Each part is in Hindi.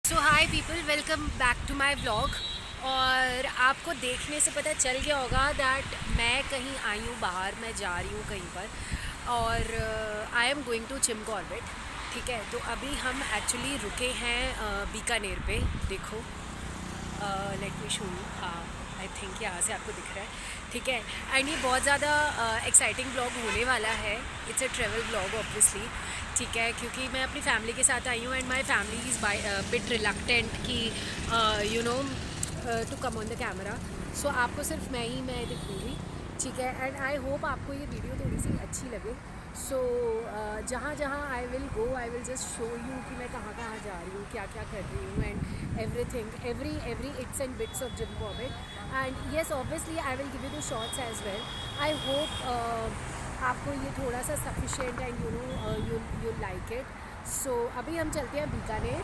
So hi people, welcome back to my vlog. और आपको देखने से पता चल गया होगा दैट मैं कहीं आई हूँ बाहर, मैं जा रही हूँ कहीं पर और I am going to Jim Corbett. ठीक है, तो अभी हम एक्चुअली रुके हैं बीकानेर पे। देखो, लेट मी शो यू। हाँ, आई थिंक यहाँ से आपको दिख रहा है। ठीक है, एंड ये बहुत ज़्यादा एक्साइटिंग ब्लॉग होने वाला है। It's a travel blog obviously. ठीक है, क्योंकि मैं अपनी फैमिली के साथ आई हूँ and my family is by bit reluctant कि you know to come on the camera. So आपको सिर्फ मैं दिखूँगी। ठीक है, एंड आई होप आपको ये वीडियो थोड़ी सी अच्छी लगे। सो जहाँ जहाँ I will go, I will just show you कि मैं कहाँ कहाँ जा रही हूँ, क्या क्या कर रही हूँ, and everything, every its and bits of Jim Corbett. And yes, obviously I will give you the shorts as well. I hope आपको ये थोड़ा सा sufficient and you like it. So अभी हम चलते हैं बीकानेर।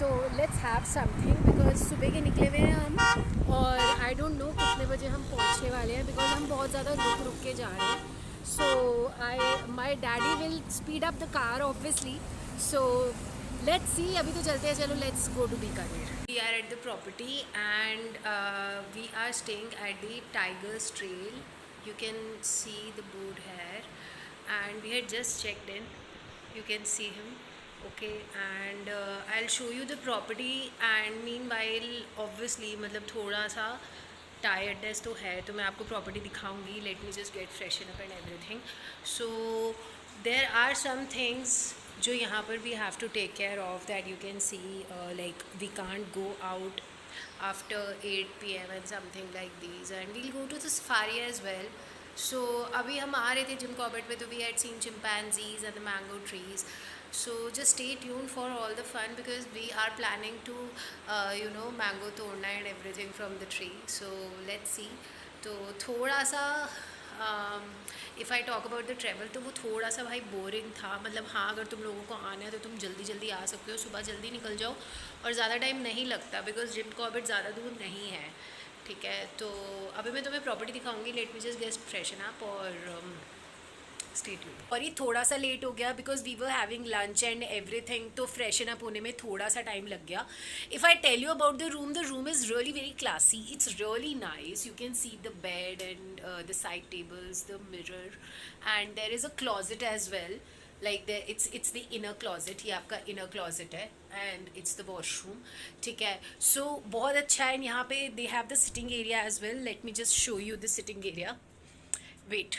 तो लेट्स हैव समथिंग, बिकॉज सुबह के निकले हुए हैं हम और आई डोंट नो कितने बजे हम पहुंचने वाले हैं, बिकॉज हम बहुत ज़्यादा रुक रुक के जा रहे हैं। So my daddy will speed up the car obviously. So let's see, अभी तो चलते हैं, चलो let's go to Bikaner. We are at the property and we are staying at the Tiger's trail. You can see the board here, and we had just checked in. You can see him. Okay, and I'll show you the property. And meanwhile, obviously, मतलब थोड़ा सा tiredness तो है, तो मैं आपको property दिखाऊंगी. Let me just get freshen up and everything. So there are some things जो यहाँ पर we have to take care of, that you can see, like we can't go out after 8 p.m. and something like these, and we'll go to the safari as well. So अभी हम आ रहे थे जिम कॉर्बेट पे, तो we had seen chimpanzees and the mango trees. So just stay tuned for all the fun, because we are planning to mango तोड़ना and everything from the tree. So let's see. तो थोड़ा सा if I talk about the travel, तो वो थोड़ा सा भाई बोरिंग था। मतलब हाँ, अगर तुम लोगों को आना है तो तुम जल्दी जल्दी आ सकते हो, सुबह जल्दी निकल जाओ और ज़्यादा टाइम नहीं लगता, बिकॉज जिम कॉर्बेट ज़्यादा दूर नहीं है। ठीक है, तो अभी मैं तुम्हें प्रॉपर्टी दिखाऊंगी। Let me just get freshen up और स्टे ट्यून्ड। और ये थोड़ा सा लेट हो गया because we were having lunch and everything, तो फ्रेशन अप होने में थोड़ा सा टाइम लग गया। If I tell you about the room is really very classy, it's really nice. You can see the bed and the side tables, the mirror, and there is a closet as well. Like it's the inner closet, ये आपका इनर क्लॉजेट है, एंड इट्स द वॉशरूम। ठीक है, सो बहुत अच्छा है। यहाँ पे they have the sitting area as well. Let me just show you the sitting area. Wait,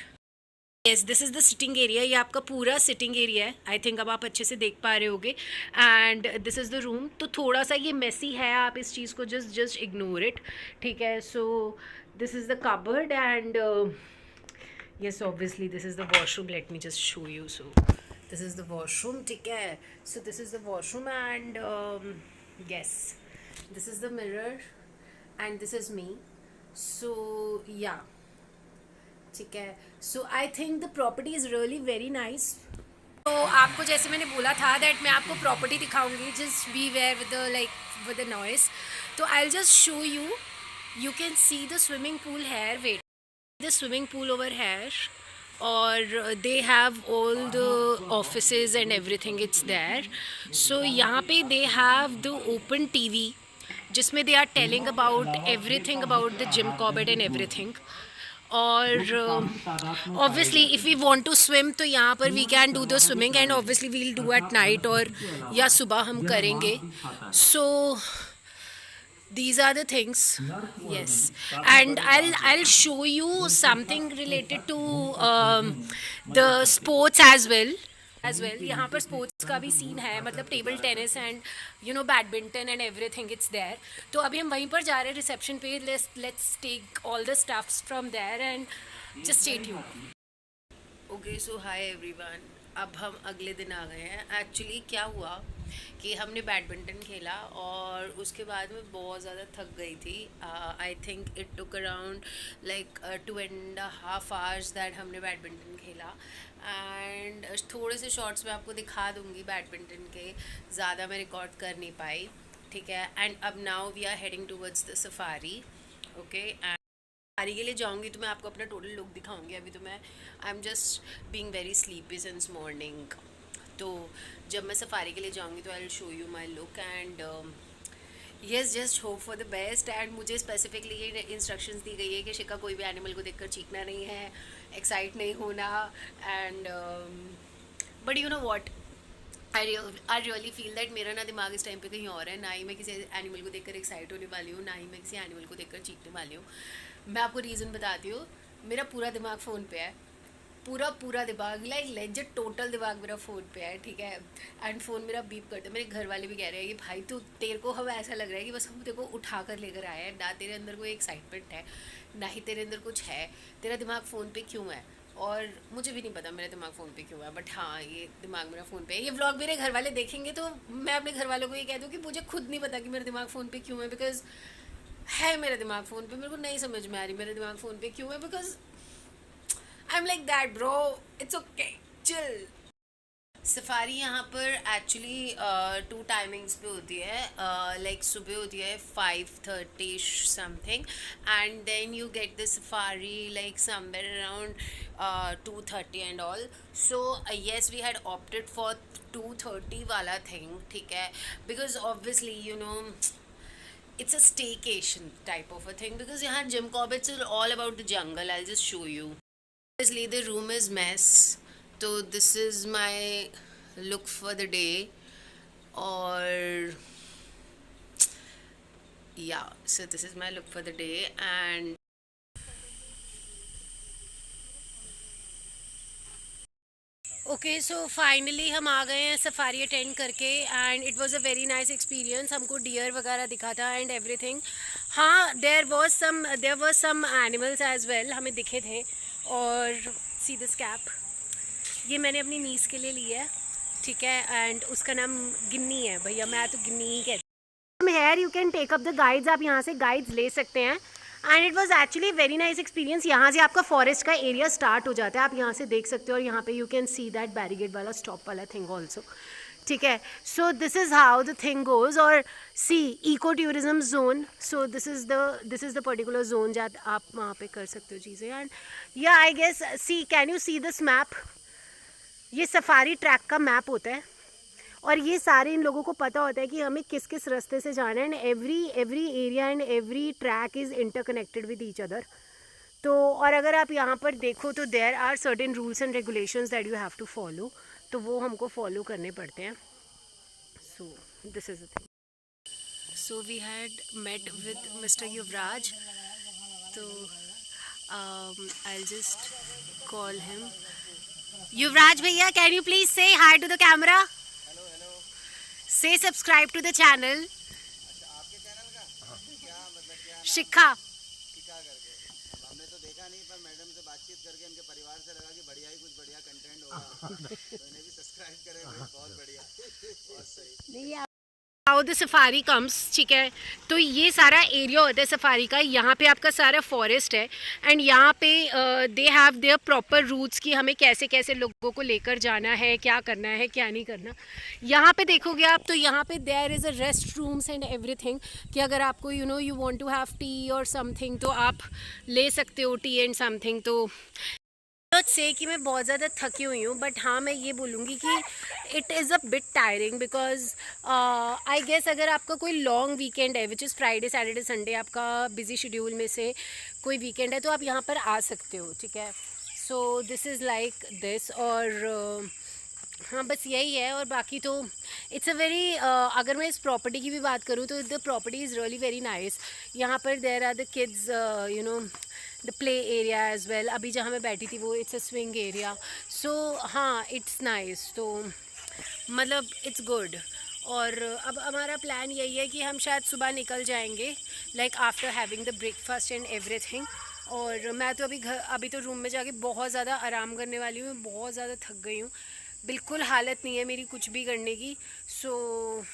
yes, this is the sitting area. ये आपका पूरा सिटिंग एरिया है। आई थिंक अब आप अच्छे से देख पा रहे होगे। And this is the room. तो थोड़ा सा ये मेसी है, आप इस चीज़ को जस्ट इग्नोर इट। ठीक है, so this is the cupboard and yes, obviously this is the washroom. Let me just show you. So this is the washroom. ठीक है, so this is the washroom and yes, this is the mirror and this is me. So yeah, ठीक है, so I think the property is really very nice. तो आपको जैसे मैंने बोला था दैट मैं आपको प्रॉपर्टी दिखाऊंगी, just beware with the noise. तो I will just show you. You can see the swimming pool here. Wait, the swimming pool over here, or they have all the offices and everything, it's there. So यहाँ पे they have the open TV जिसमें they are telling about everything about the Jim Corbett and everything. और obviously if we want to swim, तो यहाँ पर we can do the swimming, and obviously we'll do at night और या सुबह हम करेंगे। सो these are the things. Yes, and I'll show you something related to the sports as well. यहाँ पर स्पोर्ट्स का भी सीन है, मतलब table tennis and badminton and everything, it's there. तो अभी हम वहीं पर जा रहे हैं रिसेप्शन पे। Let's take all the stuffs from there and just stay tuned. Okay, so hi everyone. अब हम अगले दिन आ गए हैं। एक्चुअली क्या हुआ कि हमने बैडमिंटन खेला और उसके बाद में बहुत ज़्यादा थक गई थी। I think it took around like 2.5 hours that हमने बैडमिंटन खेला। एंड थोड़े से शॉर्ट्स मैं आपको दिखा दूँगी बैडमिंटन के, ज़्यादा मैं रिकॉर्ड कर नहीं पाई। ठीक है, एंड अब now we are heading towards the safari. Okay, safari के लिए जाऊँगी तो मैं आपको अपना टोटल लुक दिखाऊँगी। अभी तो मैं I am just being very sleepy since morning. तो जब मैं सफारी के लिए जाऊँगी तो I will show you my look and yes, just hope for the best. And मुझे स्पेसिफिकली ये इंस्ट्रक्शंस दी गई है कि शिका कोई भी एनिमल को देखकर चीखना नहीं है, एक्साइट नहीं होना। And but you know what, I really feel that मेरा ना दिमाग इस टाइम पे कहीं और है। ना ही मैं किसी एनिमल को देखकर एक्साइट होने वाली हूँ, ना ही मैं किसी एनिमल को देखकर चीखने वाली हूँ। मैं आपको रीज़न बताती हूँ। मेरा पूरा दिमाग फ़ोन पे है, पूरा पूरा दिमाग, लाइक लेजिट टोटल दिमाग मेरा फ़ोन पे है, ठीक है। एंड फ़ोन मेरा बीप करता है। मेरे घर वाले भी कह रहे हैं कि भाई तू, तेरे को हमें ऐसा लग रहा है कि बस हम तेरे को उठा कर लेकर आए हैं, ना तेरे अंदर कोई एक्साइटमेंट है, ना ही तेरे अंदर कुछ है। तेरा दिमाग फ़ोन पे क्यों है? और मुझे भी नहीं पता मेरा दिमाग फ़ोन पे क्यों है, बट हाँ, ये दिमाग मेरा फ़ोन पे है। ये व्लॉग मेरे घर वाले देखेंगे तो मैं अपने घर वालों को ये कह दूँ कि मुझे खुद नहीं पता कि मेरा दिमाग फ़ोन पे क्यों है, बिकॉज है मेरा दिमाग फ़ोन पे, मेरे को नहीं समझ में आ रही मेरा दिमाग फ़ोन पे क्यों है, because I am like that bro, it's okay, chill. Safari यहाँ पर एक्चुअली टू टाइमिंग्स पे होती है। लाइक सुबह होती है 5:30 something, and then you get the safari like somewhere around 2:30 and all. So yes, we had opted for 2:30 वाला थिंग, ठीक है, because obviously you know it's a staycation type of a thing, because यहाँ Jim Corbett's is all about the jungle. I'll just show you. Obviously the room is mess, so this is my look for the day. Or yeah, so this is my look for the day. And okay, so finally हम आ गए हैं सफारी अटेंड करके, and it was a very nice experience. हमको डियर वगैरह दिखा था एंड एवरीथिंग। हाँ, there was some animals as well, हमें दिखे थे। और सी दिस कैप, ये मैंने अपनी नीस के लिए ली है, ठीक है, एंड उसका नाम गिन्नी है। भैया मैं तो गिन्नी ही कहती हूँ। Here you can take up the guides, आप यहाँ से गाइड्स ले सकते हैं। And it was actually very nice experience. यहाँ से आपका फॉरेस्ट का एरिया स्टार्ट हो जाता है, आप यहाँ से देख सकते हो। और यहाँ पे you can see that barricade वाला स्टॉप वाला थिंग ऑल्सो, ठीक है। So this is how the thing goes. और see eco tourism zone, so this is the particular zone जहाँ आप वहाँ पे कर सकते हो चीज़ें। एंड या I guess, see can you see this map, ये सफारी ट्रैक का मैप होता है। और ये सारे इन लोगों को पता होता है कि हमें किस किस रास्ते से जाना है। And every area and every track is interconnected with each other. तो और अगर आप यहाँ पर देखो तो there are certain rules and regulations that you have to follow, तो वो हमको फॉलो करने पड़ते हैं। So this is the thing. So we had met with mister Yuvraj, तो I just call him. Yuvraj भैया, can you please say hi to the camera? Say subscribe to the channel शिखा। हमने तो देखा नहीं, पर मैडम से बातचीत करके इनके परिवार से लगा कि बढ़िया ही कुछ बढ़िया कंटेंट होगा, तो इन्हें भी सब्सक्राइब करें भाई, बहुत बढ़िया, बहुत सही। हाउ द सफारी कम्स, ठीक है। तो ये सारा एरिया होता है सफारी का, यहाँ पे आपका सारा फॉरेस्ट है। एंड यहाँ पे they have their proper routes कि हमें कैसे कैसे लोगों को लेकर जाना है, क्या करना है क्या नहीं करना। यहाँ पे देखोगे आप तो यहाँ पे there is a rest rooms and everything, कि अगर आपको you want to have tea और समथिंग तो आप ले सकते हो टी एंड समथिंग। तो से कि मैं बहुत ज़्यादा थकी हुई हूँ, बट हाँ मैं ये बोलूँगी कि it is a bit tiring, because I guess अगर आपका कोई लॉन्ग वीकेंड है which is Friday Saturday Sunday, आपका बिजी शेड्यूल में से कोई वीकेंड है, तो आप यहाँ पर आ सकते हो, ठीक है। So this is like this. और हाँ बस यही है। और बाकी तो इट्स अ वेरी, अगर मैं इस प्रॉपर्टी की भी बात करूँ तो the property is really very nice. यहाँ पर there are the kids, you know, the play area as well. अभी जहाँ मैं बैठी थी वो it's a swing area. So हाँ, इट्स नाइस। तो मतलब इट्स गुड। और अब हमारा प्लान यही है कि हम शायद सुबह निकल जाएंगे, like after having the breakfast and everything. और मैं तो अभी तो रूम में जाके बहुत ज़्यादा आराम करने वाली हूँ। मैं बहुत ज़्यादा थक गई हूँ, बिल्कुल हालत नहीं है मेरी कुछ भी करने की। सो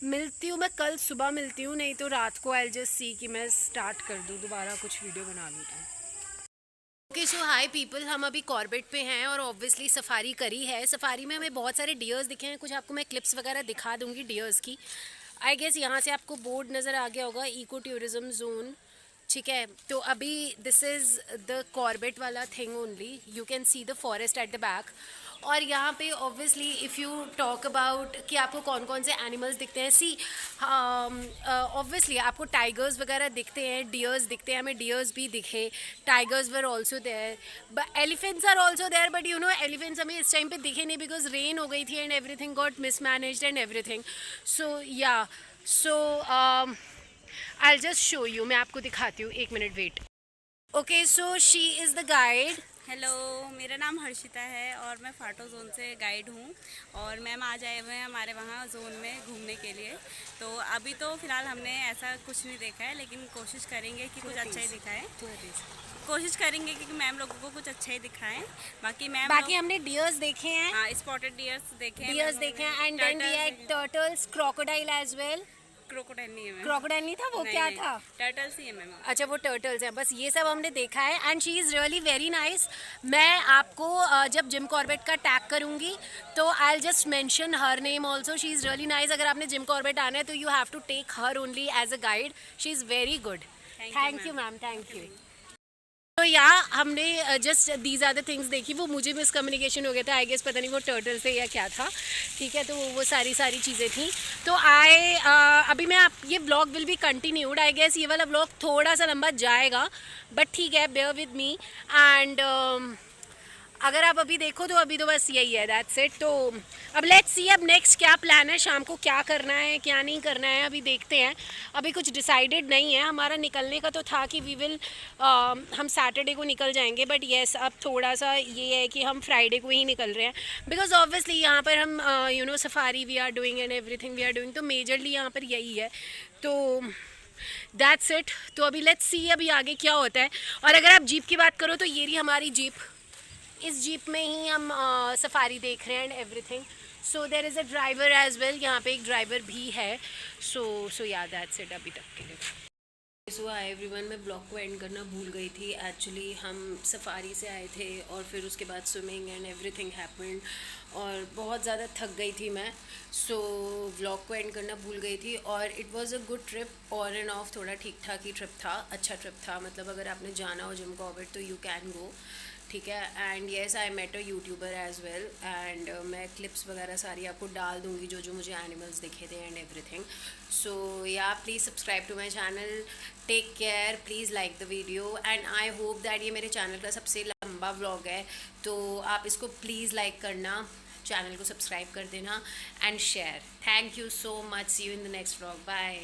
मिलती हूँ मैं कल सुबह, मिलती हूँ, नहीं तो रात को आई जस्ट सी कि मैं स्टार्ट कर दूँ दोबारा कुछ वीडियो बना लूँ तो। ओके, सो हाय पीपल, हम अभी कॉर्बेट पे हैं और ऑब्वियसली सफारी करी है। सफारी में हमें बहुत सारे डियर्स दिखे हैं, कुछ आपको मैं क्लिप्स वगैरह दिखा दूँगी डियर्स की। आई गेस यहाँ से आपको बोर्ड नज़र आ गया होगा, इको टूरिज्म जोन, ठीक है। तो अभी दिस इज़ द कॉर्बेट वाला thing only, you can see the forest at the back. और यहाँ पे obviously if you talk about कि आपको कौन कौन से एनिमल्स दिखते हैं, सी ऑब्वियसली आपको टाइगर्स वगैरह दिखते हैं, डियर्स दिखते हैं, हमें डियर्स भी दिखे, tigers were also there, but elephants are also there, but you know elephants हमें इस टाइम पे दिखे नहीं बिकॉज रेन हो गई थी and everything got mismanaged and everything. So ya so I just show you, मैं आपको दिखाती हूँ, एक minute wait. Okay, so she is the guide. Hello, मेरा नाम हर्षिता है और मैं फाटो जोन से गाइड हूँ. और मैम आज आए हुए हैं हमारे वहाँ जोन में घूमने के लिए. तो अभी तो फ़िलहाल हमने ऐसा कुछ नहीं देखा है, लेकिन कोशिश करेंगे कि कुछ अच्छा ही दिखाएं. कोशिश करेंगे कि मैम लोगों को कुछ अच्छा ही दिखाएं. बाकी हमने डियर्स देखे हैं, हाँ, स्पॉटेड डियर्स देखे हैं, डियर्स देखे हैं, and then we had turtles, crocodile as well. Crocodile नहीं है मैम. क्रोकोडाइल नहीं था वो, क्या था? टर्टल्स ही है मैम. अच्छा, वो टर्टल्स हैं, बस ये सब हमने देखा है and she is really very nice. मैं आपको जब जिम कॉर्बेट का टैग करूँगी तो I will just mention her name also. She is really nice. अगर आपने जिम कॉर्बेट आना है तो you have to take her only as a guide. She is very good. Thank you ma'am, thank you. तो यहाँ हमने just these are the things देखी. वो मुझे मिसकम्युनिकेशन हो गया था, आई गेस पता नहीं वो टर्टल से या क्या था. ठीक है, तो वो सारी चीज़ें थी. तो अभी मैं आप ये vlog will be continued. I guess ये वाला व्लॉग थोड़ा सा लंबा जाएगा, बट ठीक है, बेयर विद मी. एंड अगर आप अभी देखो तो अभी तो बस यही है, दैट्स इट. तो अब लेट्स सी अब नेक्स्ट क्या प्लान है, शाम को क्या करना है क्या नहीं करना है, अभी देखते हैं. अभी कुछ डिसाइडेड नहीं है. हमारा निकलने का तो था कि वी विल हम सैटरडे को निकल जाएंगे, बट येस अब थोड़ा सा ये है कि हम फ्राइडे को ही निकल रहे हैं बिकॉज ऑब्वियसली यहाँ पर हम you know safari we are doing and everything we are doing. तो मेजरली यहाँ पर यही है. तो दैट्स इट. तो अभी लेट्स सी अभी आगे क्या होता है. और अगर आप जीप की बात करो तो ये रही हमारी जीप. इस जीप में ही हम सफारी देख रहे हैं and everything. So there is a driver as well. यहाँ पे एक ड्राइवर भी है. सो या दैट्स इट अभी तक के लिए. सो हाय एवरीवन, मैं ब्लॉग को एंड करना भूल गई थी. एक्चुअली हम सफारी से आए थे और फिर उसके बाद स्विमिंग एंड एवरीथिंग हैपेंड और बहुत ज़्यादा थक गई थी मैं. सो व्लॉग को एंड करना भूल गई थी. और it was a good trip, on end of थोड़ा ठीक ठाक ही ट्रिप था, अच्छा ट्रिप था. मतलब अगर आपने जाना हो जिम कॉर्बेट तो यू कैन गो. ठीक है. And yes I met a YouTuber as well. And मैं क्लिप्स वगैरह सारी आपको डाल दूँगी जो जो मुझे एनिमल्स दिखे थे and everything. So ya please subscribe to my channel. Take care, please like the video. And I hope that ये मेरे चैनल का सबसे लंबा व्लॉग है, तो आप इसको प्लीज़ लाइक करना, चैनल को सब्सक्राइब कर देना and share. Thank you so much. See you in the next vlog. Bye.